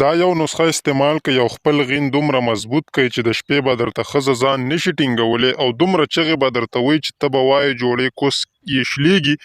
دا یو نسخه استعمال کړئ او خپل غین دومره مضبوط کړئ چې د شپې به درته ښځه ځان نشي ټینګولی او دومره چغې به درته وایي چې ته به وایې جوړې کوس یې شلیږي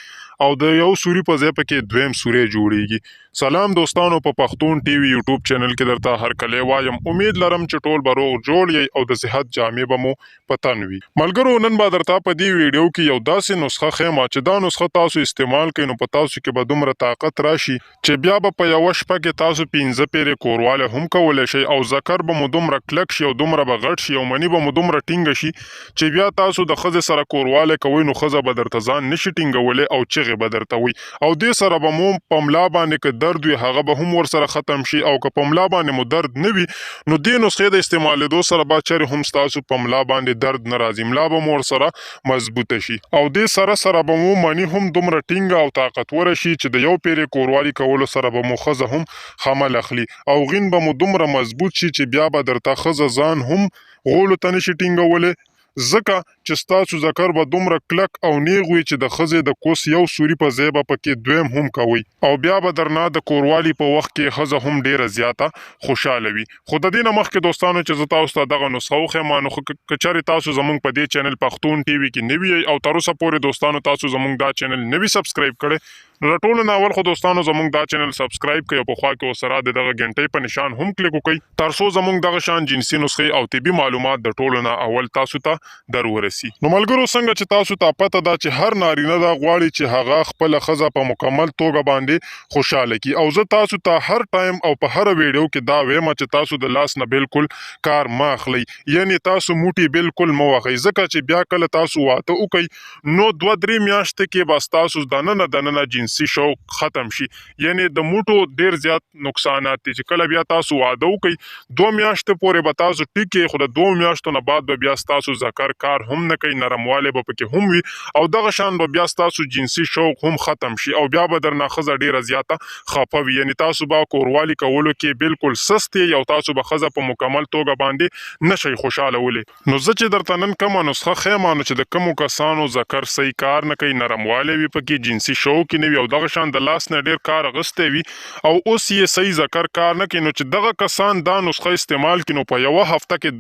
او د یو سوري په ځای پکې دویم سوری جوړیږي. سلام دوستانو، په پښتون ټي وي یوټیوب چینل کې درته هرکلی وایم. امید لرم چې ټول به روغ جوړ یې او د صحت جامې به مو په تن وي. ملګرو، نن به درته په دې ویډیو کې یو داسې نسخه ښیم چې دا نسخه تاسو استعمال کړئ نو په تاسو کې به دومره طاقت راشي چې بیا به په یوه شپه کې تاسو 15 پیرې کورواله هم کولی شئ او ذکر به مو دومره کلک شي او دومره به غټ شي او منی به مو دومره ټینګه شي چې بیا تاسو د ښځې سره کورواله کوئ نو ښځه به درته ځان نشي ټینګولی او چغې به درته وي او دې سره به مو په ملا باندې که درد وي هغه به هم ورسره ختم شي او که په ملا باندې مو درد نه وي نو دې نسخې د استعمالېدو سره به چېرې هم ستاسو په ملا باندې درد نه راځي، ملا به مو ورسره مضبوطه شي او دې سره به مو منی هم دومره ټینګه او طاقتوره شي چې د یو پیرې کوروالي کولو سره به مو ښځه هم حمل اخلي او غین به مو دومره مضبوط شي چې بیا به درته ښځه ځان هم غولو ته نشي ټینګولی، ځکه چې ستاسو ذکر به دومره کلک او نیغ وي چې د ښځې د کوس یو سوري په ځای به پکې دویم هم کوئ او بیا به درنه د کوروالي په وخت کې ښځه هم ډیره زیاته خوشحاله وي. خو د دې نه مخکې دوستانو چې زه تاسو ته دغه نسخه وښیم نو که چېرې تاسو زموږ په دې چینل پښتون ټي وي کې نوي او تر اوسه پورې دوستانو تاسو زموږ دا چینل نوي سبسکرایب کړی نو د ټولو نه اول خو دوستانو زموږ دا چینل سبسکرایب کړئ او په خوا کې ورسره د دغه غنټۍ په نشان هم کلیک وکړئ تر څو زموږ دغه شان جنسي نسخې او طبي معلومات د ټولو نه اول تاسو ته در ورسي. نو ملګرو، څنګه چې تاسو ته پته ده چې هر نارینه دا غواړي چې هغه خپله ښځه په مکمل توګه باندې خوشحاله کړي او زه تاسو ته هر ټایم او په هره ویډیو کې دا وایم چې تاسو د لاس نه بالکل کار مه اخلئ، یعنی تاسو موټي بالکل مه وهئ، ځکه چې بیا کله تاسو واده وکئ نو 2-3 میاشتې کې به ستاسو دننه جنسي شوق ختم شي، یعنی د موټو ډیر زیات نقصانات دي چې کله بیا تاسو واده وکئ 2 میاشتې پورې به تاسو ټیکئ خو د 2 میاشتو نه بعد به بیا ستاسو ذکر کار هم نه کوي، نرموالی به پکې هم وي او دغه شان به بیا ستاسو جنسي شوق هم ختم شي او بیا به درنه ښځه ډیره زیاته خفه وي، یعنی تاسو به کوروالی کولو کې بالکل سست یې او تاسو به ښځه په مکمل توګه باندې نشئ خوشحالولی. نو زه چې درته نن کومه نسخه ښیم نو چې د کومو کسانو ذکر صحیح کار نه کوي، نرموالی وي پکې، جنسي شوق یې نه وي او دغه شان د لاس نه ډیر کار اغوستی وي او اوس یې صحیح ذکر کار نه کوي نو چې دغه کسان دا نسخه استعمال کړي نو په یوه هفته کې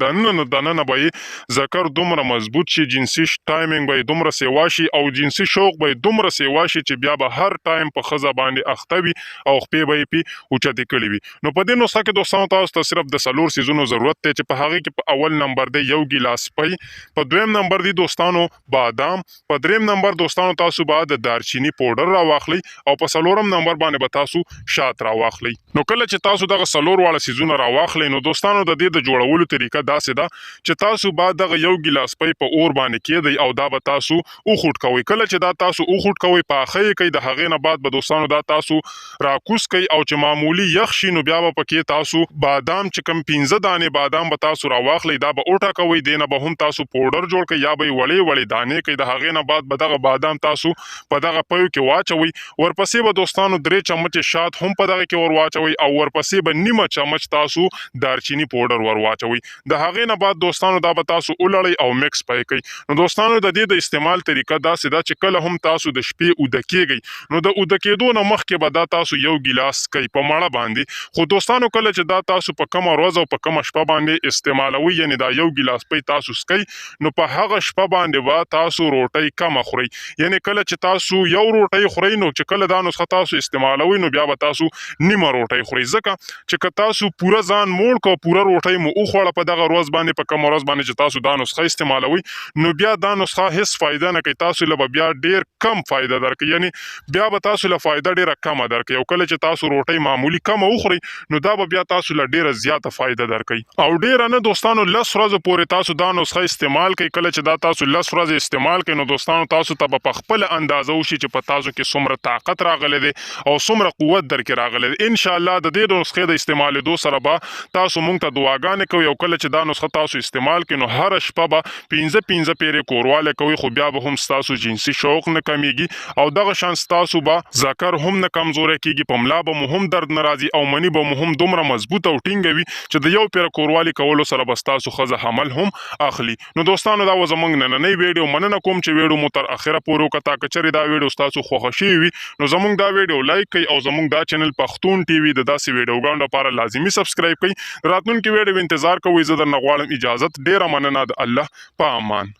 دننه به یې ذکر دومره مضبوط شي، جنسي ټایمینګ به یې دومره سیوا شي او جنسي شوق به یې دومره سیوا شي چې بیا به هر ټایم په ښځه باندې اخته وي او خپې به یې پې اوچتې کړي وي. نو په دې نسخه کې دوستانو تاسو ته صرف د 4 څیزونو ضرورت دی چې په هغې کې په اول نمبر دی 1 ګیلاس پی، په دویم نمبر دی دوستانو بادام، په دریم نمبر دوستانو تاسو به د دارچینی پوډر راواخلئ او په 4م نمبر باندې به تاسو شات راواخلئ. نو کله چې تاسو دغه 4 واړه څیزونه راواخلئ نو دوستانو د دې د جوړولو طریقه داسې ده چې تاسو به دغه 1 ګیلاس پی په اور باندې کیږدئ او دا به تاسو وخوټ کوئ. کله چې دا تاسو وخوټ کوئ پاخه یې کوئ، د هغې نه بعد به دوستانو دا تاسو راکوس کوئ او چې معمولي یخ شي نو بیا به پکې تاسو بادام چې کوم 15 دانې بادام به تاسو راواخلئ، دا به اوټه کوئ، دې نه به هم تاسو پوډر جوړ کړئ یا به یې وړې دانې کوئ، د هغې نه بعد به دغه بادام تاسو په دغه پیو کې واچوئ، ورپسې به دوستانو 3 چمچې شات هم په دغه کې ور واچوئ او ورپسې به نیمه چمچ تاسو دارچینی پوډر ور واچوئ، د هغې نه بعد دوستانو دا به تاسو ولړئ او مکس پای کوئ. نو دوستانو د دې د استعمال طریقه داسې ده چې کله هم تاسو د شپې اوده کیږئ نو د اوده کېدو نه مخکې به دا تاسو 1 ګیلاس کوئ په مړه باندې، خو دوستانو کله چې دا تاسو په کومه ورځ او په کومه شپه باندې استعمالوئ یعنی دا 1 ګیلاس پی تاسو څکئ نو په هغه شپه باندې به تاسو روټۍ کمه خورئ، یعنی کله چې تاسو یو روټۍ خورئ نو چې کله دا نسخه تاسو استعمالوئ نو بیا به تاسو نیمه روټۍ خورئ، ځکه چې که تاسو پوره ځان موړ کو پوره روټۍ مو وخوړه په دغه ورځ باندې په کومه ورځ باندې چې تاسو دا نسخه استعمالوئ نو بیا دا نسخه هیڅ فایده نه کوي، تاسو له بیا ډیر کم فایده درکوي، یعنی بیا به تاسو له فایده ډیره کمه درکوي او کله چې تاسو روټۍ معمولی کمه وخورئ نو دا به بیا تاسو له ډیره زیاته فایده درکوي او ډیره نه دوستانو 10 ورځو پورې تاسو دا نسخه استعمال کوئ. کله چې دا تاسو 10 ورځې استعمال کوئ نو دوستانو تاسو ته به په خپله اندازه وشي چې په تاسو کې څومره طاقت راغلی دی او څومره قوت درکې راغلی دی. انشاءالله د دې د نسخې د استعمالېدو سره به تاسو مونږ ته دعاګانې کوئ او کله چې دا نسخه تاسو استعمال کوئ نو هره شپه به 15 15 پیرې کورواله کوي خو بیا به هم ستاسو جنسي شوق نه کمیږي او دغه شان ستاسو به ذکر هم نه کمزوری کیږي په ملا به مو هم درد نه راځي او منی به مو هم دومره مضبوط او ټینګه وي چې د یو پیره کوروالي کولو سره به ستاسو ښځه حمل هم اخلي. نو دوستانو دا و زموږ نننۍ ویډیو. مننه کوم چې ویډیو مو تر اخره پورې وکته. که چېرې دا ویډیو ستاسو خوښه شوې وي نو زموږ دا ویډیو لایک کړئ او زموږ دا چینل پښتون ټي وي د داسې ویډیوګانو لپاره لازمي سبسکرایب کړئ. راتلونکي ویډیو انتظار کوئ. زه درنه غواړم اجازت. ډېره مننه. د الله په امان.